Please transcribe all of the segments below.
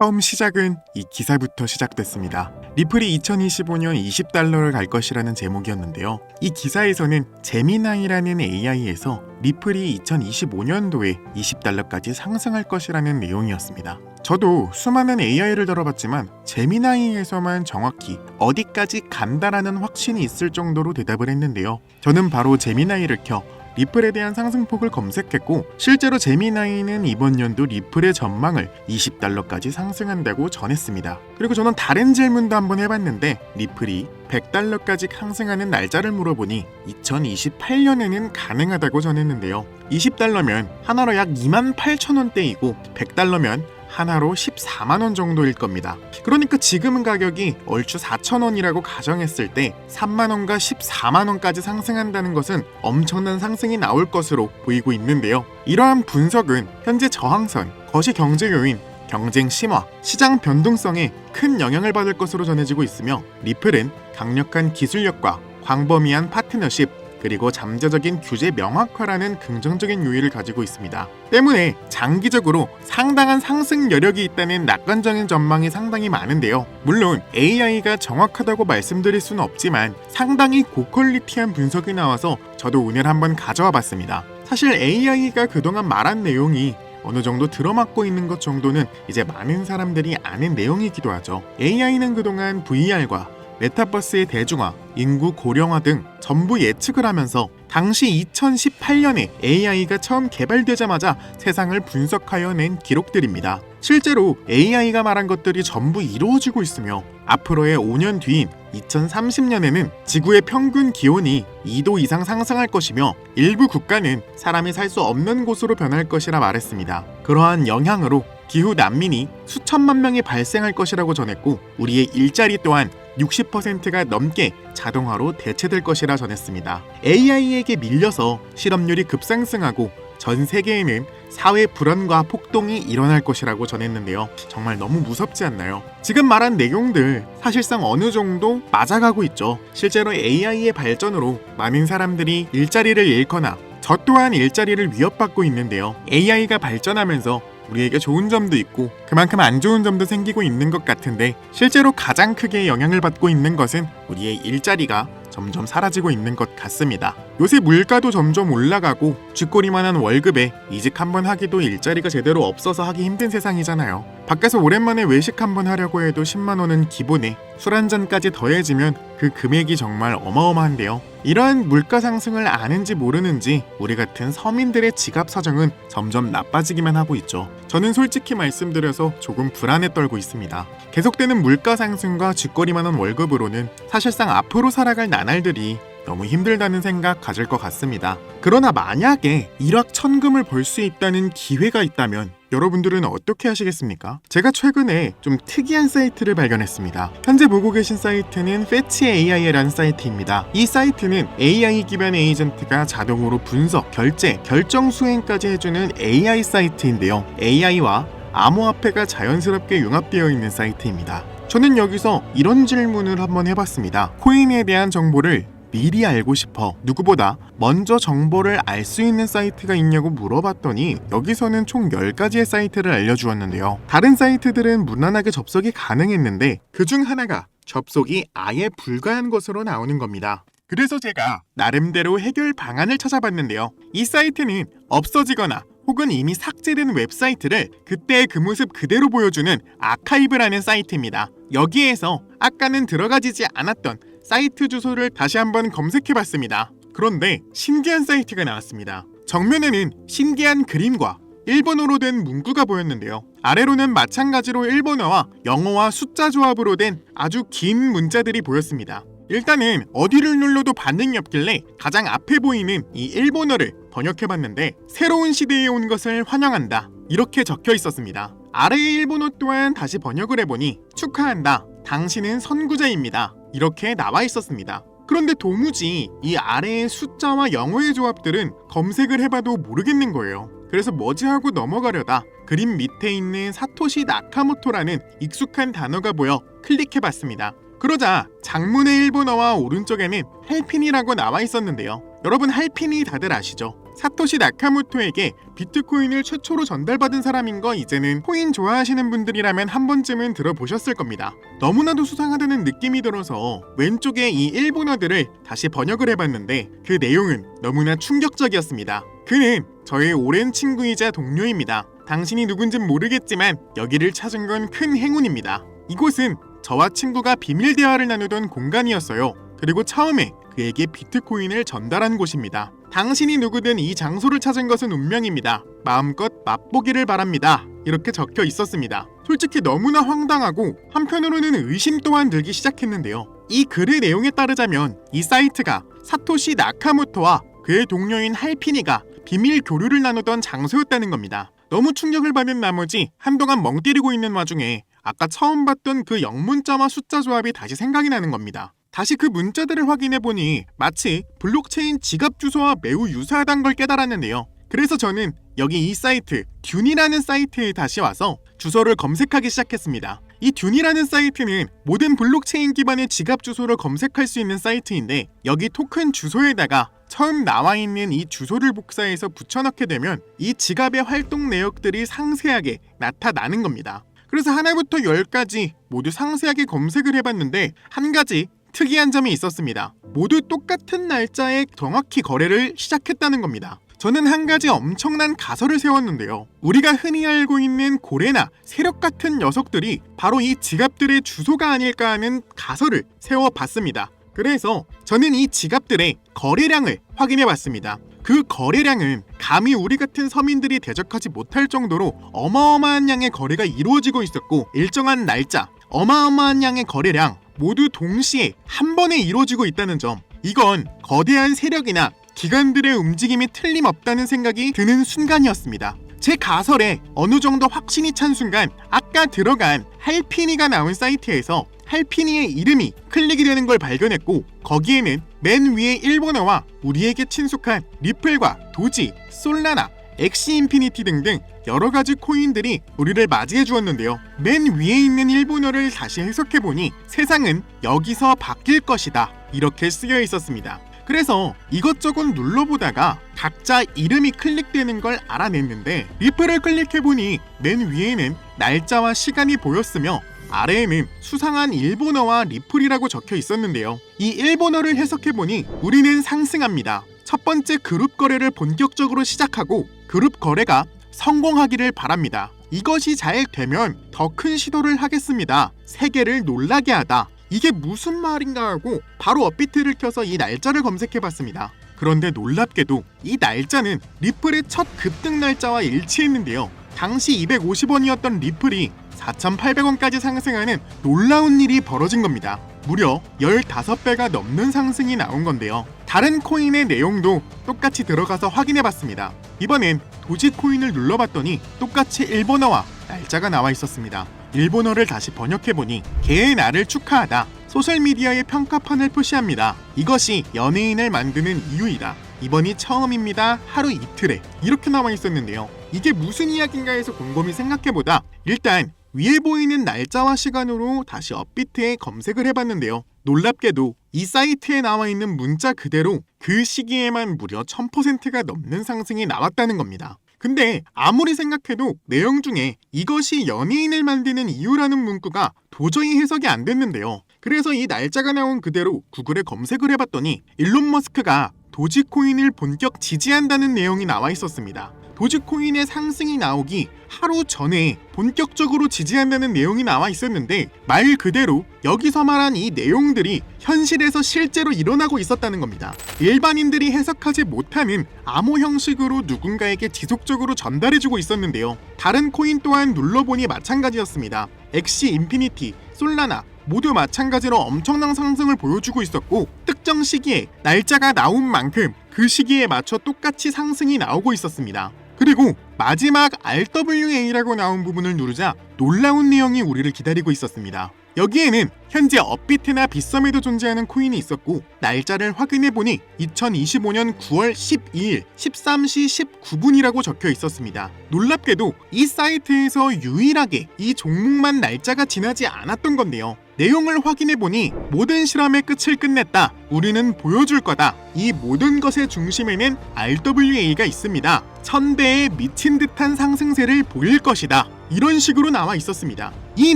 처음 시작은 이 기사부터 시작됐습니다. 리플이 2025년 20달러를 갈 것이라는 제목이었는데요. 이 기사에서는 제미나이라는 AI에서 리플이 2025년도에 20달러까지 상승할 것이라는 내용이었습니다. 저도 수많은 AI를 들어봤지만 제미나이에서만 정확히 어디까지 간다라는 확신이 있을 정도로 대답을 했는데요. 저는 바로 제미나이를 켜 리플에 대한 상승폭을 검색했고 실제로 제미나이는 이번 연도 리플의 전망을 20달러까지 상승한다고 전했습니다. 그리고 저는 다른 질문도 한번 해봤는데 리플이 100달러까지 상승하는 날짜를 물어보니 2028년에는 가능하다고 전했는데요. 20달러면 하나로 약 28,000원대이고 100달러면 하나로 14만원 정도일 겁니다. 그러니까 지금은 가격이 얼추 4,000원이라고 가정했을 때 3만원과 14만원까지 상승한다는 것은 엄청난 상승이 나올 것으로 보이고 있는데요. 이러한 분석은 현재 저항선, 거시 경제 요인, 경쟁 심화, 시장 변동성에 큰 영향을 받을 것으로 전해지고 있으며 리플은 강력한 기술력과 광범위한 파트너십, 그리고 잠재적인 규제 명확화라는 긍정적인 요인을 가지고 있습니다. 때문에 장기적으로 상당한 상승 여력이 있다는 낙관적인 전망이 상당히 많은데요. 물론 AI가 정확하다고 말씀드릴 수는 없지만 상당히 고퀄리티한 분석이 나와서 저도 오늘 한번 가져와 봤습니다. 사실 AI가 그동안 말한 내용이 어느 정도 들어맞고 있는 것 정도는 이제 많은 사람들이 아는 내용이기도 하죠. AI는 그동안 VR과 메타버스의 대중화, 인구 고령화 등 전부 예측을 하면서 당시 2018년에 AI가 처음 개발되자마자 세상을 분석하여 낸 기록들입니다. 실제로 AI가 말한 것들이 전부 이루어지고 있으며 앞으로의 5년 뒤인 2030년에는 지구의 평균 기온이 2도 이상 상승할 것이며 일부 국가는 사람이 살 수 없는 곳으로 변할 것이라 말했습니다. 그러한 영향으로 기후 난민이 수천만 명이 발생할 것이라고 전했고 우리의 일자리 또한 60%가 넘게 자동화로 대체될 것이라 전했습니다. AI에게 밀려서 실업률이 급상승하고 전 세계에는 사회 불안과 폭동이 일어날 것이라고 전했는데요. 정말 너무 무섭지 않나요? 지금 말한 내용들 사실상 어느 정도 맞아가고 있죠. 실제로 AI의 발전으로 많은 사람들이 일자리를 잃거나 저 또한 일자리를 위협받고 있는데요. AI가 발전하면서 우리에게 좋은 점도 있고 그만큼 안 좋은 점도 생기고 있는 것 같은데 실제로 가장 크게 영향을 받고 있는 것은 우리의 일자리가 점점 사라지고 있는 것 같습니다. 요새 물가도 점점 올라가고 쥐꼬리만한 월급에 이직 한번 하기도 일자리가 제대로 없어서 하기 힘든 세상이잖아요. 밖에서 오랜만에 외식 한번 하려고 해도 10만원은 기본에 술 한잔까지 더해지면 그 금액이 정말 어마어마한데요. 이러한 물가 상승을 아는지 모르는지 우리 같은 서민들의 지갑 사정은 점점 나빠지기만 하고 있죠. 저는 솔직히 말씀드려서 조금 불안에 떨고 있습니다. 계속되는 물가 상승과 쥐꼬리만한 월급으로는 사실상 앞으로 살아갈 나날들이 너무 힘들다는 생각 가질 것 같습니다. 그러나 만약에 일확천금을 벌 수 있다는 기회가 있다면 여러분들은 어떻게 하시겠습니까? 제가 최근에 좀 특이한 사이트를 발견했습니다. 현재 보고 계신 사이트는 fetchAI라는 사이트입니다. 이 사이트는 AI 기반 에이전트가 자동으로 분석, 결제, 결정 수행까지 해주는 AI 사이트인데요. AI와 암호화폐가 자연스럽게 융합되어 있는 사이트입니다. 저는 여기서 이런 질문을 한번 해봤습니다. 코인에 대한 정보를 미리 알고 싶어 누구보다 먼저 정보를 알 수 있는 사이트가 있냐고 물어봤더니 여기서는 총 10가지의 사이트를 알려주었는데요. 다른 사이트들은 무난하게 접속이 가능했는데 그중 하나가 접속이 아예 불가한 것으로 나오는 겁니다. 그래서 제가 나름대로 해결 방안을 찾아봤는데요. 이 사이트는 없어지거나 혹은 이미 삭제된 웹사이트를 그때의 그 모습 그대로 보여주는 아카이브라는 사이트입니다. 여기에서 아까는 들어가지지 않았던 사이트 주소를 다시 한번 검색해봤습니다. 그런데 신기한 사이트가 나왔습니다. 정면에는 신기한 그림과 일본어로 된 문구가 보였는데요. 아래로는 마찬가지로 일본어와 영어와 숫자 조합으로 된 아주 긴 문자들이 보였습니다. 일단은 어디를 눌러도 반응이 없길래 가장 앞에 보이는 이 일본어를 번역해봤는데 새로운 시대에 온 것을 환영한다 이렇게 적혀 있었습니다. 아래의 일본어 또한 다시 번역을 해보니 축하한다. 당신은 선구자입니다. 이렇게 나와 있었습니다. 그런데 도무지 이 아래의 숫자와 영어의 조합들은 검색을 해봐도 모르겠는 거예요. 그래서 뭐지 하고 넘어가려다 그림 밑에 있는 사토시 나카모토라는 익숙한 단어가 보여 클릭해봤습니다. 그러자 장문의 일본어와 오른쪽에는 할핀이라고 나와 있었는데요. 여러분 할핀이 다들 아시죠? 사토시 나카모토에게 비트코인을 최초로 전달받은 사람인 거 이제는 코인 좋아하시는 분들이라면 한 번쯤은 들어보셨을 겁니다. 너무나도 수상하다는 느낌이 들어서 왼쪽에 이 일본어들을 다시 번역을 해봤는데 그 내용은 너무나 충격적이었습니다. 그는 저의 오랜 친구이자 동료입니다. 당신이 누군진 모르겠지만 여기를 찾은 건 큰 행운입니다. 이곳은 저와 친구가 비밀 대화를 나누던 공간이었어요. 그리고 처음에 그에게 비트코인을 전달한 곳입니다. 당신이 누구든 이 장소를 찾은 것은 운명입니다. 마음껏 맛보기를 바랍니다. 이렇게 적혀 있었습니다. 솔직히 너무나 황당하고 한편으로는 의심 또한 들기 시작했는데요. 이 글의 내용에 따르자면 이 사이트가 사토시 나카모토와 그의 동료인 할피니가 비밀 교류를 나누던 장소였다는 겁니다. 너무 충격을 받은 나머지 한동안 멍 때리고 있는 와중에 아까 처음 봤던 그 영문자와 숫자 조합이 다시 생각이 나는 겁니다. 다시 그 문자들을 확인해보니 마치 블록체인 지갑 주소와 매우 유사하다는 걸 깨달았는데요. 그래서 저는 여기 이 사이트 듄이라는 사이트에 다시 와서 주소를 검색하기 시작했습니다. 이 듄이라는 사이트는 모든 블록체인 기반의 지갑 주소를 검색할 수 있는 사이트인데 여기 토큰 주소에다가 처음 나와 있는 이 주소를 복사해서 붙여넣게 되면 이 지갑의 활동 내역들이 상세하게 나타나는 겁니다. 그래서 하나부터 10까지 모두 상세하게 검색을 해봤는데 한 가지 특이한 점이 있었습니다. 모두 똑같은 날짜에 정확히 거래를 시작했다는 겁니다. 저는 한 가지 엄청난 가설을 세웠는데요. 우리가 흔히 알고 있는 고래나 세력 같은 녀석들이 바로 이 지갑들의 주소가 아닐까 하는 가설을 세워봤습니다. 그래서 저는 이 지갑들의 거래량을 확인해봤습니다. 그 거래량은 감히 우리 같은 서민들이 대적하지 못할 정도로 어마어마한 양의 거래가 이루어지고 있었고 일정한 날짜, 어마어마한 양의 거래량 모두 동시에 한 번에 이루어지고 있다는 점, 이건 거대한 세력이나 기관들의 움직임이 틀림없다는 생각이 드는 순간이었습니다. 제 가설에 어느 정도 확신이 찬 순간 아까 들어간 할피니가 나온 사이트에서 할피니의 이름이 클릭이 되는 걸 발견했고 거기에는 맨 위에 일본어와 우리에게 친숙한 리플과 도지, 솔라나, 엑시 인피니티 등등 여러가지 코인들이 우리를 맞이해 주었는데요. 맨 위에 있는 일본어를 다시 해석해보니 세상은 여기서 바뀔 것이다 이렇게 쓰여 있었습니다. 그래서 이것저것 눌러보다가 각자 이름이 클릭되는 걸 알아냈는데 리플을 클릭해보니 맨 위에는 날짜와 시간이 보였으며 아래에는 수상한 일본어와 리플이라고 적혀 있었는데요. 이 일본어를 해석해보니 우리는 상승합니다. 첫 번째 그룹 거래를 본격적으로 시작하고 그룹 거래가 성공하기를 바랍니다. 이것이 잘 되면 더 큰 시도를 하겠습니다. 세계를 놀라게 하다. 이게 무슨 말인가 하고 바로 업비트를 켜서 이 날짜를 검색해봤습니다. 그런데 놀랍게도 이 날짜는 리플의 첫 급등 날짜와 일치했는데요. 당시 250원이었던 리플이 4,800원까지 상승하는 놀라운 일이 벌어진 겁니다. 무려 15배가 넘는 상승이 나온 건데요. 다른 코인의 내용도 똑같이 들어가서 확인해봤습니다. 이번엔 도지코인을 눌러봤더니 똑같이 일본어와 날짜가 나와 있었습니다. 일본어를 다시 번역해보니 개의 날을 축하하다. 소셜미디어의 평가판을 표시합니다. 이것이 연예인을 만드는 이유이다. 이번이 처음입니다. 하루 이틀에 이렇게 나와 있었는데요. 이게 무슨 이야기인가 해서 곰곰이 생각해보다 일단 위에 보이는 날짜와 시간으로 다시 업비트에 검색을 해봤는데요. 놀랍게도 이 사이트에 나와 있는 문자 그대로 그 시기에만 무려 1000%가 넘는 상승이 나왔다는 겁니다. 근데 아무리 생각해도 내용 중에 이것이 연예인을 만드는 이유라는 문구가 도저히 해석이 안 됐는데요. 그래서 이 날짜가 나온 그대로 구글에 검색을 해봤더니 일론 머스크가 도지코인을 본격 지지한다는 내용이 나와 있었습니다. 도지코인의 상승이 나오기 하루 전에 본격적으로 지지한다는 내용이 나와 있었는데 말 그대로 여기서 말한 이 내용들이 현실에서 실제로 일어나고 있었다는 겁니다. 일반인들이 해석하지 못하는 암호 형식으로 누군가에게 지속적으로 전달해주고 있었는데요. 다른 코인 또한 눌러보니 마찬가지였습니다. 엑시 인피니티, 솔라나 모두 마찬가지로 엄청난 상승을 보여주고 있었고 특정 시기에 날짜가 나온 만큼 그 시기에 맞춰 똑같이 상승이 나오고 있었습니다. 그리고 마지막 RWA라고 나온 부분을 누르자 놀라운 내용이 우리를 기다리고 있었습니다. 여기에는 현재 업비트나 빗썸에도 존재하는 코인이 있었고 날짜를 확인해보니 2025년 9월 12일 13시 19분이라고 적혀 있었습니다. 놀랍게도 이 사이트에서 유일하게 이 종목만 날짜가 지나지 않았던 건데요. 내용을 확인해보니 모든 실험의 끝을 끝냈다. 우리는 보여줄 거다. 이 모든 것의 중심에는 RWA가 있습니다. 1000배의 미친 듯한 상승세를 보일 것이다. 이런 식으로 나와 있었습니다. 이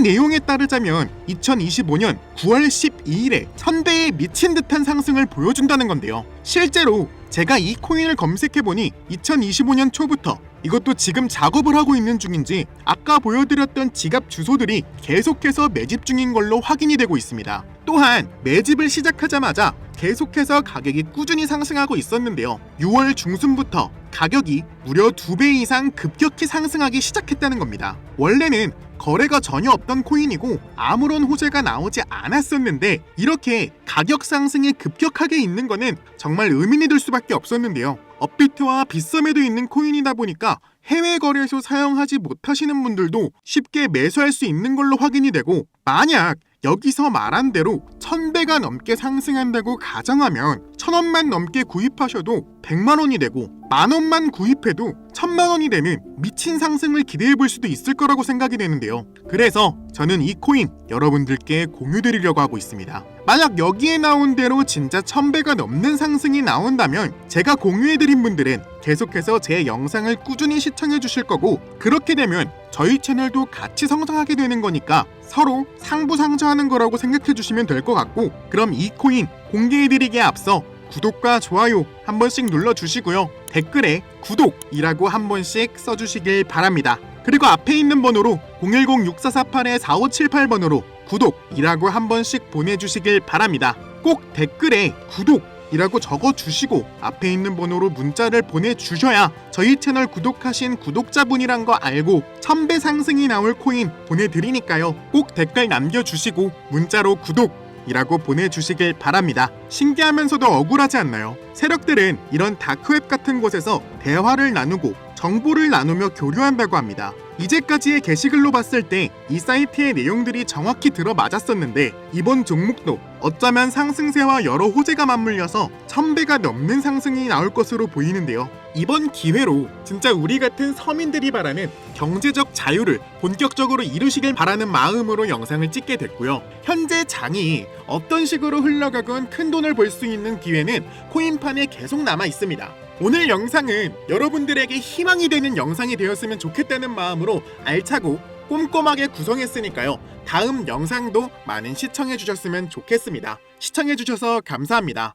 내용에 따르자면 2025년 9월 12일에 1000배의 미친 듯한 상승을 보여준다는 건데요. 실제로 제가 이 코인을 검색해보니 2025년 초부터, 이것도 지금 작업을 하고 있는 중인지 아까 보여드렸던 지갑 주소들이 계속해서 매집 중인 걸로 확인이 되고 있습니다. 또한 매집을 시작하자마자 계속해서 가격이 꾸준히 상승하고 있었는데요. 6월 중순부터 가격이 무려 2배 이상 급격히 상승하기 시작했다는 겁니다. 원래는 거래가 전혀 없던 코인이고 아무런 호재가 나오지 않았었는데 이렇게 가격 상승이 급격하게 있는 거는 정말 의문이 들 수밖에 없었는데요. 업비트와 빗썸에도 있는 코인이다 보니까 해외 거래소 사용하지 못하시는 분들도 쉽게 매수할 수 있는 걸로 확인이 되고, 만약 여기서 말한 대로 1000배가 넘게 상승한다고 가정하면 1000원만 넘게 구입하셔도 100만원이 되고, 만원만 구입해도 1000만원이 되는 미친 상승을 기대해 볼 수도 있을 거라고 생각이 되는데요. 그래서 저는 이 코인 여러분들께 공유드리려고 하고 있습니다. 만약 여기에 나온 대로 진짜 1000배가 넘는 상승이 나온다면 제가 공유해드린 분들은 계속해서 제 영상을 꾸준히 시청해 주실 거고, 그렇게 되면 저희 채널도 같이 성장하게 되는 거니까 서로 상부상조하는 거라고 생각해 주시면 될 것 같고, 그럼 이 코인 공개해드리기에 앞서 구독과 좋아요 한 번씩 눌러주시고요. 댓글에 구독이라고 한 번씩 써주시길 바랍니다. 그리고 앞에 있는 번호로 010-6448-4578번으로 구독이라고 한 번씩 보내주시길 바랍니다. 꼭 댓글에 구독이라고 적어주시고 앞에 있는 번호로 문자를 보내주셔야 저희 채널 구독하신 구독자분이란 거 알고 1000배 상승이 나올 코인 보내드리니까요. 꼭 댓글 남겨주시고 문자로 구독이라고 보내주시길 바랍니다. 신기하면서도 억울하지 않나요? 세력들은 이런 다크웹 같은 곳에서 대화를 나누고 정보를 나누며 교류한다고 합니다. 이제까지의 게시글로 봤을 때 이 사이트의 내용들이 정확히 들어맞았었는데, 이번 종목도 어쩌면 상승세와 여러 호재가 맞물려서 1000배가 넘는 상승이 나올 것으로 보이는데요. 이번 기회로 진짜 우리 같은 서민들이 바라는 경제적 자유를 본격적으로 이루시길 바라는 마음으로 영상을 찍게 됐고요. 현재 장이 어떤 식으로 흘러가건 큰 돈을 벌 수 있는 기회는 코인판에 계속 남아 있습니다. 오늘 영상은 여러분들에게 희망이 되는 영상이 되었으면 좋겠다는 마음으로 알차고 꼼꼼하게 구성했으니까요. 다음 영상도 많은 시청해 주셨으면 좋겠습니다. 시청해 주셔서 감사합니다.